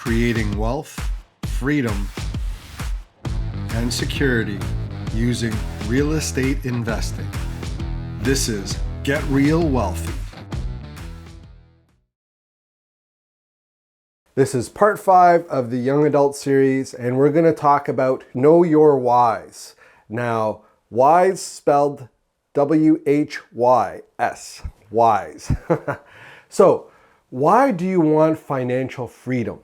creating wealth, freedom, and security using real estate investing. This is Get Real Wealthy. This is part 5 of the Young Adult series, and we're going to talk about Know Your Whys. Now, whys spelled W-H-Y-S, whys. So, why do you want financial freedom?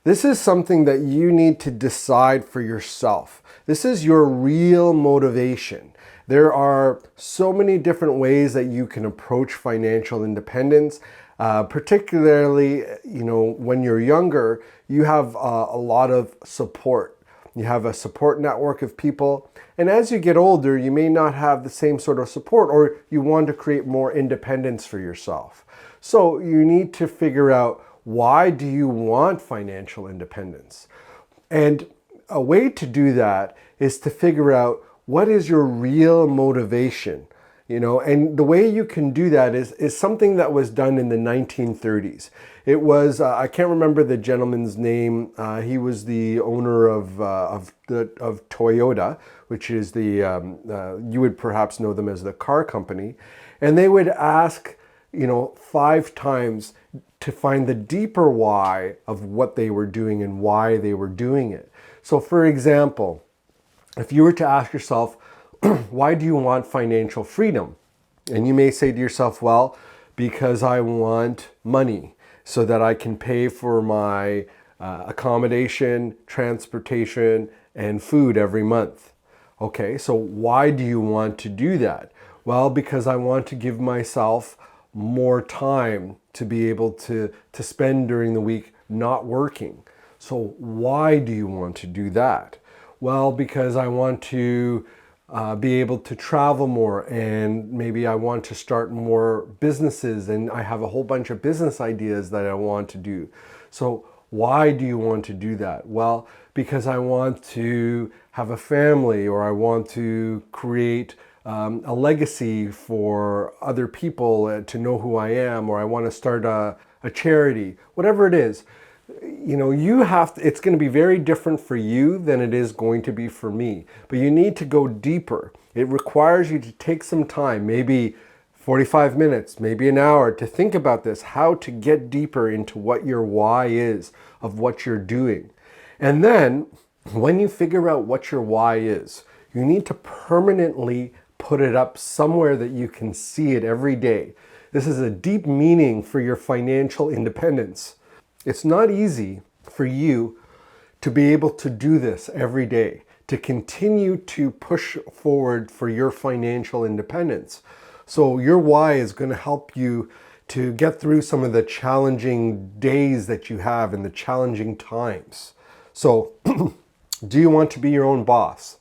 This is something that you need to decide for yourself. This is your real motivation. There are so many different ways that you can approach financial independence. Particularly, when you're younger, you have a lot of support. You have a support network of people. And as you get older, you may not have the same sort of support, or you want to create more independence for yourself. So you need to figure out, why do you want financial independence? And a way to do that is to figure out, what is your real motivation? And the way you can do that is something that was done in the 1930s. It was, I can't remember the gentleman's name. He was the owner of Toyota, which is you would perhaps know them as the car company. And they would ask, 5 times to find the deeper why of what they were doing and why they were doing it. So for example, if you were to ask yourself, why do you want financial freedom? And you may say to yourself, well, because I want money so that I can pay for my accommodation, transportation, and food every month. Okay, so why do you want to do that? Well, because I want to give myself more time to be able to spend during the week not working. So why do you want to do that? Well, because I want to be able to travel more, and maybe I want to start more businesses, and I have a whole bunch of business ideas that I want to do. So why do you want to do that? Well, because I want to have a family, or I want to create a legacy for other people to know who I am, or I want to start a charity, whatever it is. It's going to be very different for you than it is going to be for me. But you need to go deeper. It requires you to take some time, maybe 45 minutes, maybe an hour, to think about this, how to get deeper into what your why is of what you're doing. And then, when you figure out what your why is, you need to permanently put it up somewhere that you can see it every day. This is a deep meaning for your financial independence. It's not easy for you to be able to do this every day, to continue to push forward for your financial independence. So your why is going to help you to get through some of the challenging days that you have and the challenging times. So do you want to be your own boss?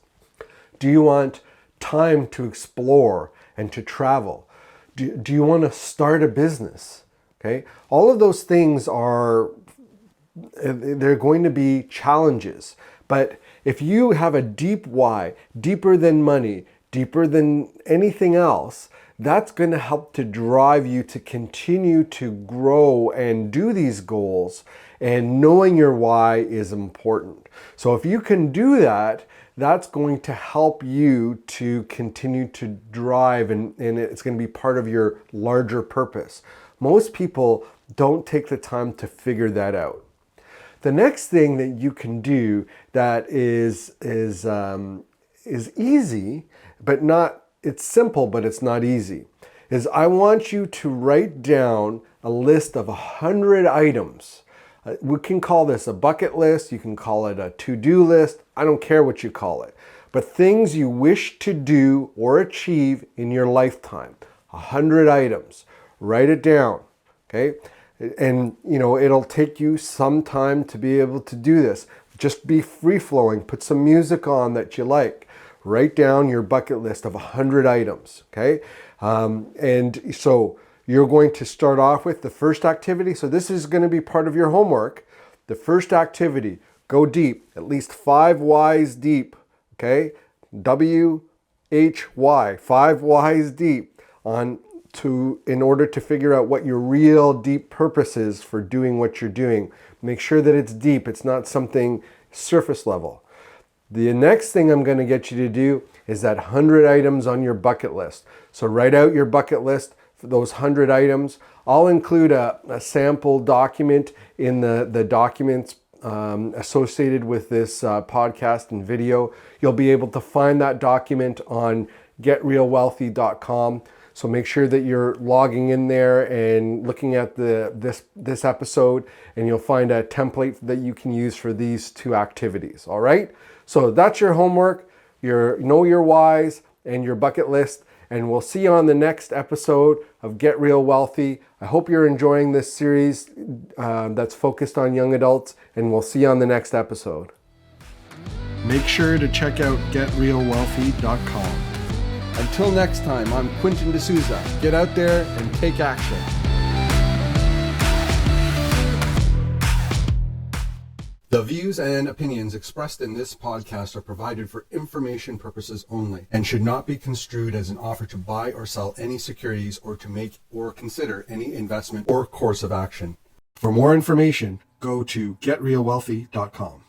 Do you want time to explore and to travel? Do you want to start a business? Okay, all of those things they're going to be challenges. But if you have a deep why, deeper than money, deeper than anything else, that's going to help to drive you to continue to grow and do these goals. And knowing your why is important. So if you can do that, that's going to help you to continue to drive, and it's going to be part of your larger purpose. Most people don't take the time to figure that out. The next thing that you can do that is easy, but not, it's simple, but it's not easy, is I want you to write down a list of 100 items. We can call this a bucket list, you can call it a to-do list, I don't care what you call it, but things you wish to do or achieve in your lifetime. 100 items. Write it down, okay? And it'll take you some time to be able to do this. Just be free-flowing, put some music on that you like. Write down your bucket list of 100 items, okay? And so you're going to start off with the first activity. So this is going to be part of your homework. The first activity, go deep, at least 5 whys deep, okay? W-H-Y, 5 whys deep in order to figure out what your real deep purpose is for doing what you're doing. Make sure that it's deep. It's not something surface level. The next thing I'm going to get you to do is that 100 items on your bucket list. So write out your bucket list for those 100 items. I'll include a sample document in the documents associated with this podcast and video. You'll be able to find that document on getrealwealthy.com. So make sure that you're logging in there and looking at this episode, and you'll find a template that you can use for these two activities. All right. So that's your homework, your know your whys and your bucket list. And we'll see you on the next episode of Get Real Wealthy. I hope you're enjoying this series that's focused on young adults, and we'll see you on the next episode. Make sure to check out getrealwealthy.com. Until next time, I'm Quentin D'Souza. Get out there and take action. The views and opinions expressed in this podcast are provided for information purposes only and should not be construed as an offer to buy or sell any securities or to make or consider any investment or course of action. For more information, go to getrealwealthy.com.